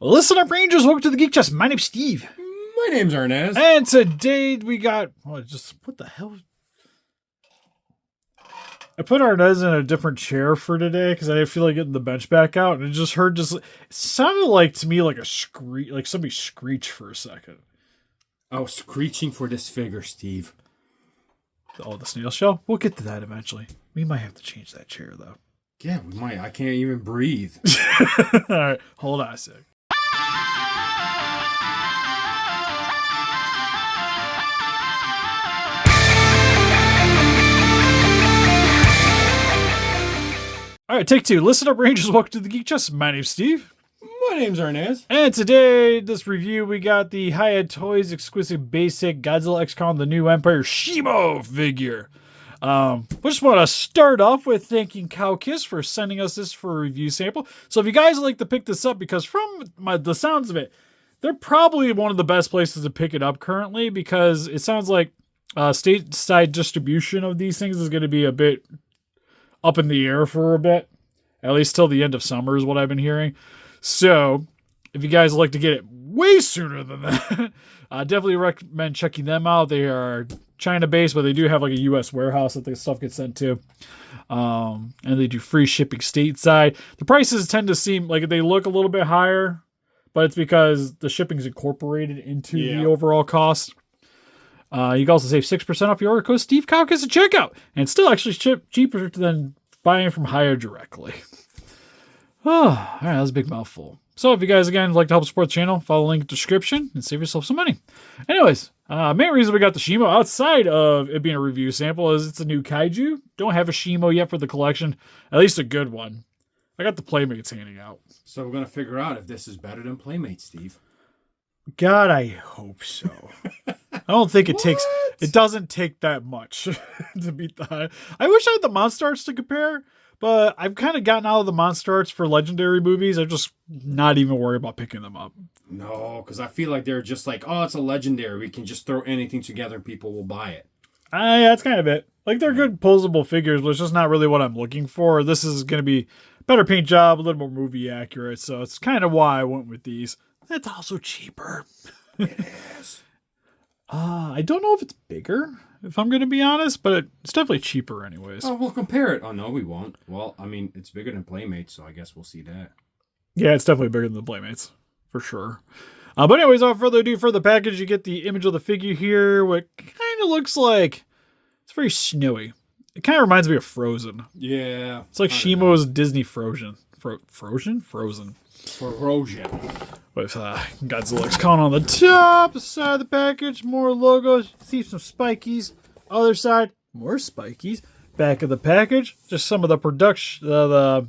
Listen up, Rangers. Welcome to the Geek Chest. My name's Steve. My name's Arnes. And today we got... what the hell? I put Arnes in a different chair for today because I didn't feel like getting the bench back out. And it sounded like to me like a screech, like somebody screeched for a second. Oh, screeching for this figure, Steve. Oh, the snail shell? We'll get to that eventually. We might have to change that chair, though. Yeah, we might. I can't even breathe. All right, hold on a sec. All right, take two. Listen up, Rangers. Welcome to the Geek Chest. My name's Steve. My name's Arnes. And today, this review, we got the Hiya Toys Exquisite Basic Godzilla X Kong, the new Empire Shimo figure. We just want to start off with thanking Kowkis for sending us this for a review sample. So if you guys like to pick this up, because from the sounds of it, they're probably one of the best places to pick it up currently, because it sounds like stateside distribution of these things is going to be a bit up in the air for a bit, at least till the end of summer is what I've been hearing. So if you guys like to get it way sooner than that, I definitely recommend checking them out. They are China-based, but they do have like a U.S. warehouse that this stuff gets sent to. And they do free shipping stateside. The prices tend to seem like they look a little bit higher, but it's because the shipping is incorporated into the overall cost. You can also save 6% off your order code Steve Kowkis at checkout. And it's still actually cheaper than buying from Hiya directly. Oh, all right, that was a big mouthful. So if you guys, again, like to help support the channel, follow the link in the description and save yourself some money. Anyways, main reason we got the Shimo outside of it being a review sample is it's a new Kaiju. Don't have a Shimo yet for the collection, at least a good one. I got the Playmates handing out. So we're going to figure out if this is better than Playmates, Steve. God, I hope so. I don't think it doesn't take that much to beat the high. I wish I had the monster arts to compare, but I've kind of gotten out of the monster arts for legendary movies. I'm just not even worried about picking them up. No, because I feel like they're just like, oh, it's a legendary. We can just throw anything together and people will buy it. Yeah, that's kind of it. Like, they're good posable figures, but it's just not really what I'm looking for. This is going to be better paint job, a little more movie accurate, so it's kind of why I went with these. It's also cheaper. It is. I don't know if it's bigger, if I'm going to be honest, but it's definitely cheaper anyways. Oh, we'll compare it. Oh, no, we won't. Well, I mean, it's bigger than Playmates, so I guess we'll see that. Yeah, it's definitely bigger than the Playmates, for sure. But anyways, without further ado, for the package, you get the image of the figure here, what kind of looks like, it's very snowy. It kind of reminds me of Frozen. Yeah. It's like Shimo's Disney Frozen. Frozen? Frozen. With Godzilla X Kong on the top, the side of the package, more logos, see some spikies. Other side, more spikies. Back of the package, just some of the production, the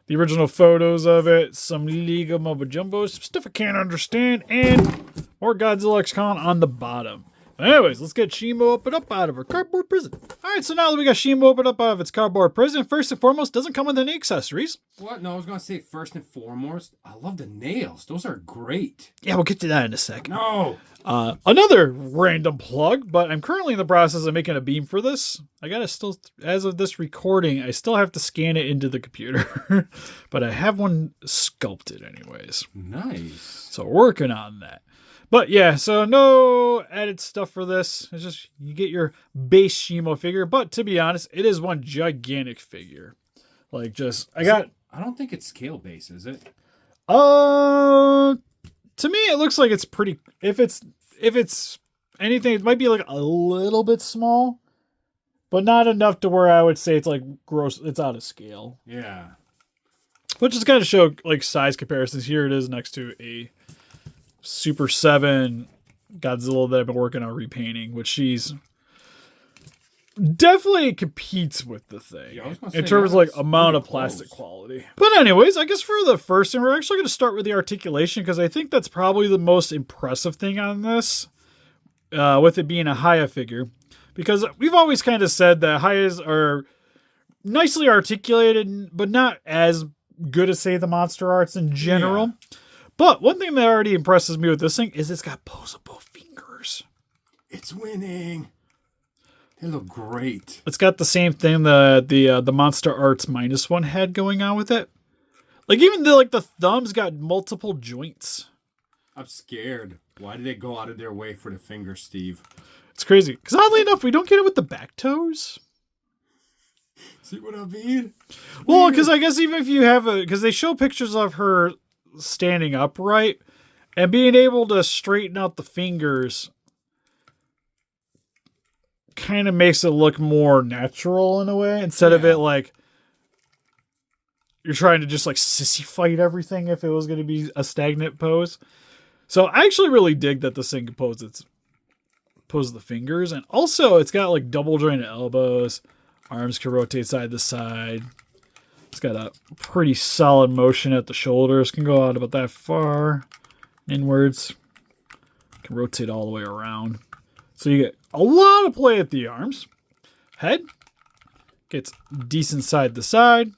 original photos of it, some Lego Mumbo Jumbo, some stuff I can't understand, and more Godzilla X Kong on the bottom. Anyways, let's get Shimo opened up out of her cardboard prison. Alright, so now that we got Shimo opened up out of its cardboard prison, first and foremost, doesn't come with any accessories. What? No, I was going to say first and foremost, I love the nails. Those are great. Yeah, we'll get to that in a second. No. Another random plug, but I'm currently in the process of making a beam for this. I gotta still, as of this recording, I still have to scan it into the computer. But I have one sculpted anyways. Nice. So working on that. But yeah, so no added stuff for this. It's just you get your base Shimo figure. But to be honest, it is one gigantic figure. Like I don't think it's scale base, is it? To me, it looks like it's pretty. If it's anything, it might be like a little bit small, but not enough to where I would say it's like gross. It's out of scale. Yeah. Which is going to show like size comparisons. Here it is next to a Super 7 Godzilla that I've been working on repainting, which she's definitely competes with the thing in terms of like amount of plastic quality. But anyways, I guess for the first thing, we're actually going to start with the articulation because I think that's probably the most impressive thing on this, with it being a Hiya figure. Because we've always kind of said that Hiyas are nicely articulated, but not as good as, say, the monster arts in general. Yeah. But one thing that already impresses me with this thing is it's got posable fingers. It's winning. They look great. It's got the same thing the Monster Arts -1 had going on with it. Like even the thumbs got multiple joints. I'm scared. Why did they go out of their way for the fingers, Steve? It's crazy. Because oddly enough, we don't get it with the back toes. See what I mean? Well, because I guess even if you have because they show pictures of her standing upright and being able to straighten out the fingers kind of makes it look more natural in a way instead of it like you're trying to just like sissy fight everything if it was going to be a stagnant pose. So I actually really dig that this thing can pose the fingers, and also it's got like double jointed elbows. Arms can rotate side to side. It's got a pretty solid motion at the shoulders. Can go out about that far inwards. Can rotate all the way around. So you get a lot of play at the arms. Head gets decent side to side.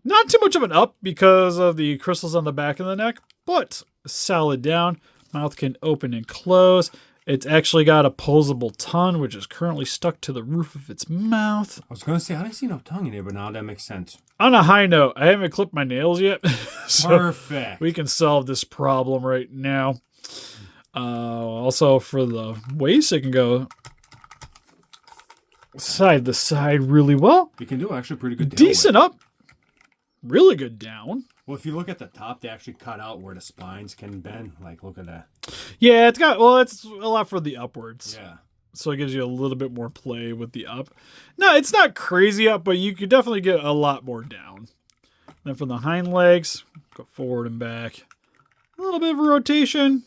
Not too much of an up because of the crystals on the back of the neck, but solid down. Mouth can open and close. It's actually got a posable tongue, which is currently stuck to the roof of its mouth. I was going to say, I didn't see no tongue in there, but now that makes sense. On a high note, I haven't clipped my nails yet. So perfect. We can solve this problem right now. Also, for the waist, it can go side to side really well. You can do actually pretty good. Decent up. Really good down. Well, if you look at the top, they actually cut out where the spines can bend. Like, look at that. Yeah, it's a lot for the upwards. Yeah. So it gives you a little bit more play with the up. No, it's not crazy up, but you could definitely get a lot more down. Then from the hind legs, go forward and back. A little bit of a rotation.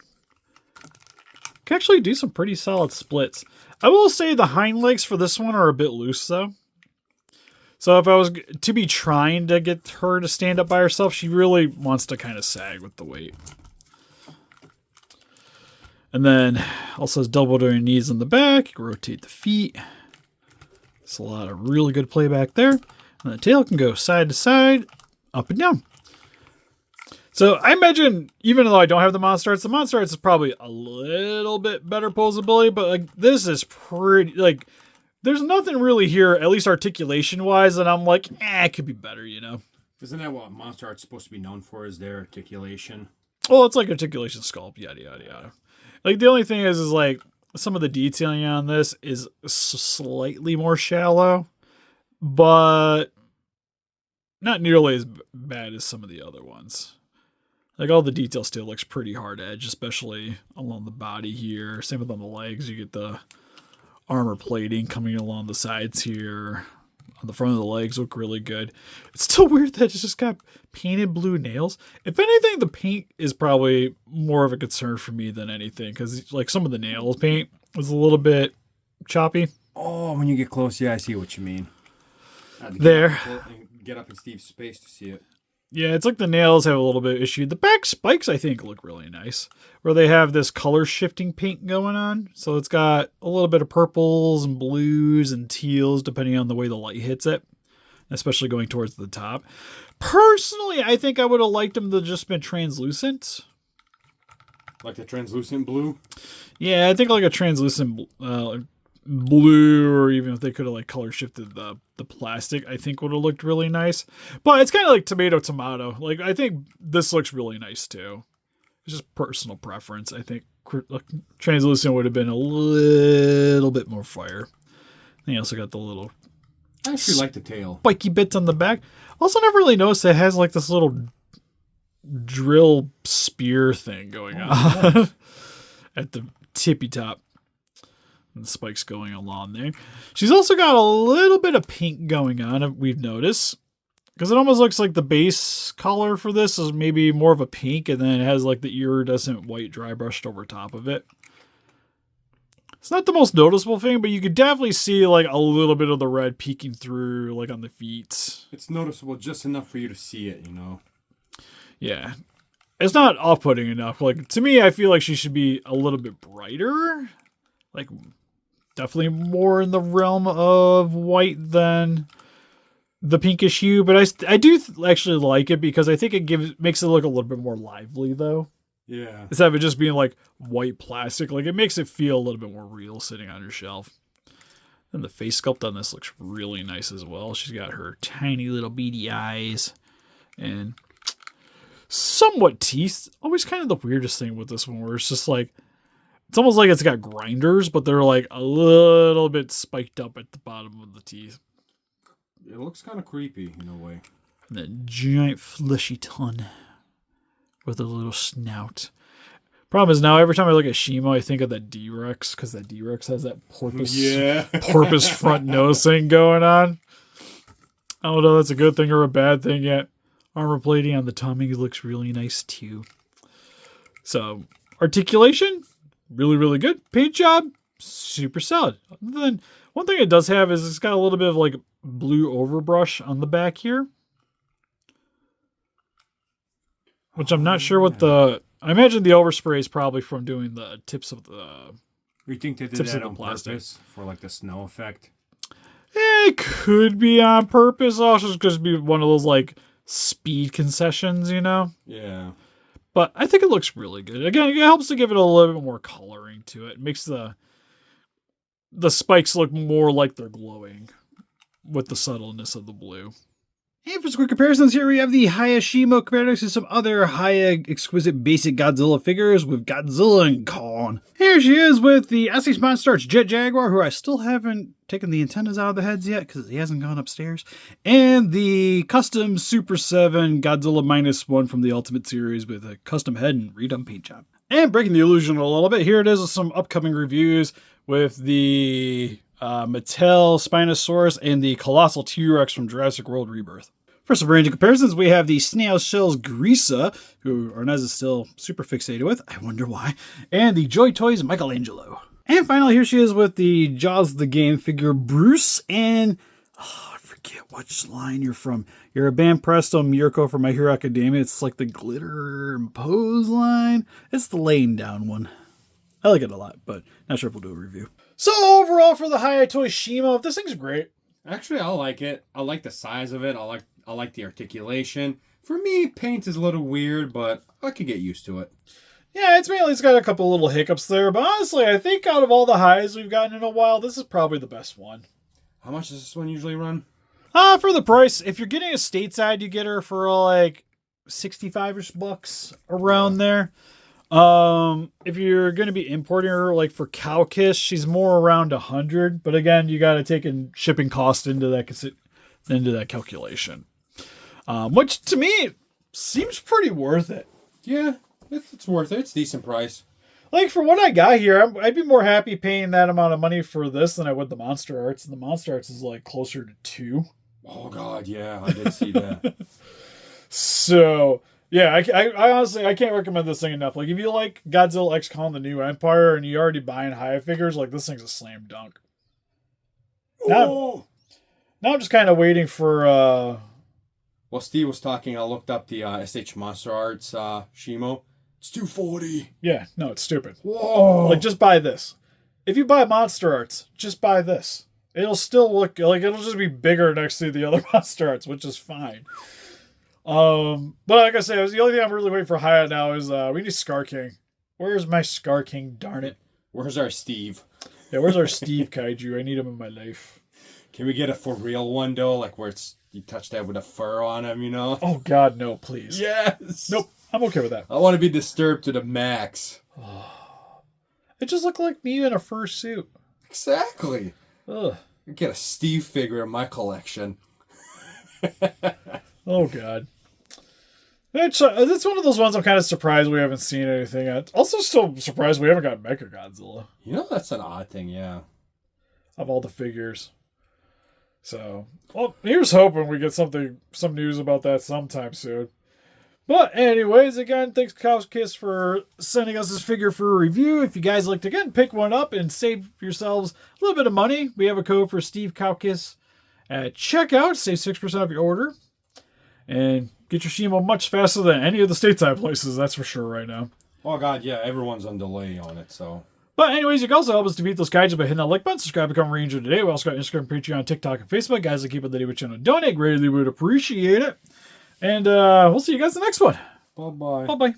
Can actually do some pretty solid splits. I will say the hind legs for this one are a bit loose, though. So if I was to be trying to get her to stand up by herself, she really wants to kind of sag with the weight. And then also has double jointed knees in the back. You can rotate the feet. It's a lot of really good play back there. And the tail can go side to side, up and down. So I imagine, even though I don't have the Monster Arts is probably a little bit better posability, but like this is pretty, like, there's nothing really here, at least articulation-wise, and I'm like, it could be better, you know? Isn't that what Monster Art's supposed to be known for, is their articulation? Well, it's like articulation, sculpt, yada, yada, yada. Like, the only thing is like, some of the detailing on this is slightly more shallow, but not nearly as bad as some of the other ones. Like, all the detail still looks pretty hard edge, especially along the body here. Same with on the legs, you get the armor plating coming along the sides here. On the front of the legs look really good. It's still weird that it's just got painted blue nails. If anything, the paint is probably more of a concern for me than anything, because like some of the nail paint was a little bit choppy. Oh, when you get close, yeah, I see what you mean. There. Get up in Steve's space to see it. Yeah, it's like the nails have a little bit of issue. The back spikes, I think, look really nice. Where they have this color shifting paint going on. So it's got a little bit of purples and blues and teals, depending on the way the light hits it. Especially going towards the top. Personally, I think I would have liked them to just been translucent. Like the translucent blue? Yeah, I think like a translucent blue, or even if they could have like color shifted the plastic, I think would have looked really nice. But it's kind of like tomato. Like, I think this looks really nice too. It's just personal preference. I think translucent would have been a little bit more fire. And you also got the little I actually like the tail. Spiky bits on the back. Also never really noticed it has like this little drill spear thing going on at the tippy top. And the spikes going along there. She's also got a little bit of pink going on, we've noticed. Because it almost looks like the base color for this is maybe more of a pink, and then it has like the iridescent white dry brushed over top of it. It's not the most noticeable thing, but you could definitely see like a little bit of the red peeking through like on the feet. It's noticeable just enough for you to see it, you know? Yeah. It's not off-putting enough. Like, to me, I feel like she should be a little bit brighter. Like, definitely more in the realm of white than the pinkish hue, but I do actually like it because I think it makes it look a little bit more lively, though. Yeah. Instead of it just being like white plastic, like it makes it feel a little bit more real sitting on your shelf. And the face sculpt on this looks really nice as well. She's got her tiny little beady eyes, and somewhat teeth. Always kind of the weirdest thing with this one, where it's just like, it's almost like it's got grinders, but they're like a little bit spiked up at the bottom of the teeth. It looks kind of creepy in a way. And that giant fleshy tongue with a little snout. Problem is now every time I look at Shimo, I think of that D-Rex, because that D-Rex has that porpoise front nose thing going on. I don't know if that's a good thing or a bad thing yet. Armor plating on the tummy looks really nice too. So, articulation, really, really good. Paint job, super solid. Then one thing it does have is it's got a little bit of like blue overbrush on the back here. Which I'm not sure what I imagine the overspray is probably from doing the tips of the... You think they did that on purpose for like the snow effect? It could be on purpose. Also, it's just be one of those like speed concessions, you know? Yeah. But I think it looks really good. Again, it helps to give it a little bit more coloring to it. It makes the spikes look more like they're glowing with the subtleness of the blue. And for some quick comparisons, here we have the Hiya Shimo compared to some other Hiya Exquisite Basic Godzilla figures with Godzilla and Kong. Here she is with the SH Monster Arts Jet Jaguar, who I still haven't taken the antennas out of the heads yet because he hasn't gone upstairs. And the custom Super 7 Godzilla -1 from the Ultimate series with a custom head and redone paint job. And breaking the illusion a little bit, here it is with some upcoming reviews with the Mattel Spinosaurus and the Colossal T-Rex from Jurassic World Rebirth. For some range of comparisons, we have the Snail Shells Grisa, who Arnes is still super fixated with, I wonder why, and the Joy Toys Michelangelo. And finally, here she is with the Jaws the Game figure Bruce, and I forget which line you're from. You're a Bam Presto Mirko from My Hero Academia. It's like the Glitter and Pose line. It's the laying down one. I like it a lot, but not sure if we'll do a review. So overall for the Hiya Toys Shimo, this thing's great. Actually, I like it. I like the size of it. I like the articulation. For me, paint is a little weird, but I could get used to it. Yeah, it's got a couple little hiccups there, but honestly, I think out of all the highs we've gotten in a while, this is probably the best one. How much does this one usually run? For the price, if you're getting a stateside, you get her for like $65-ish bucks around there. If you're going to be importing her, like for Kowkis, she's more around 100. But again, you got to take in shipping cost into that calculation. Which to me seems pretty worth it. Yeah, it's worth it. It's a decent price. Like for what I got here, I'd be more happy paying that amount of money for this than I would the Monster Arts. And the Monster Arts is like closer to 2. Oh God, yeah, I did see that. So. Yeah, I honestly, I can't recommend this thing enough. Like, if you like Godzilla X Kong: The New Empire and you're already buying Hiya figures, like, this thing's a slam dunk. Now I'm just kind of waiting for... While Steve was talking, I looked up the SH Monster Arts Shimo. It's $240. Yeah, no, it's stupid. Whoa! Like, just buy this. If you buy Monster Arts, just buy this. It'll still look... Like, it'll just be bigger next to the other Monster Arts, which is fine. But like I said, the only thing I'm really waiting for Hiya now is we need Scar King. Where's my Scar King? Darn it! Where's our Steve? Yeah, where's our Steve Kaiju? I need him in my life. Can we get a for real one though, like where you touch that with a fur on him, you know? Oh God, no, please. Yes. Nope, I'm okay with that. I want to be disturbed to the max. It just looked like me in a fur suit. Exactly. Ugh. Get a Steve figure in my collection. Oh God. That's one of those ones I'm kind of surprised we haven't seen anything yet. Also still surprised we haven't got Mecha Godzilla. You know, that's an odd thing, yeah. Of all the figures. So, well, here's hoping we get some news about that sometime soon. But anyways, again, thanks Kowkis for sending us this figure for a review. If you guys like to, again, pick one up and save yourselves a little bit of money, we have a code for Steve Kowkis at checkout. Save 6% of your order. And get your Shimo much faster than any of the stateside places, that's for sure right now. Oh God, yeah, everyone's on delay on it, so. But anyways, you can also help us defeat those kaiju by hitting that like button, subscribe, become a Ranger today. We also got Instagram, Patreon, TikTok, and Facebook. Guys that keep up the with channel donate, greatly would appreciate it. And we'll see you guys in the next one. Bye-bye. Bye-bye.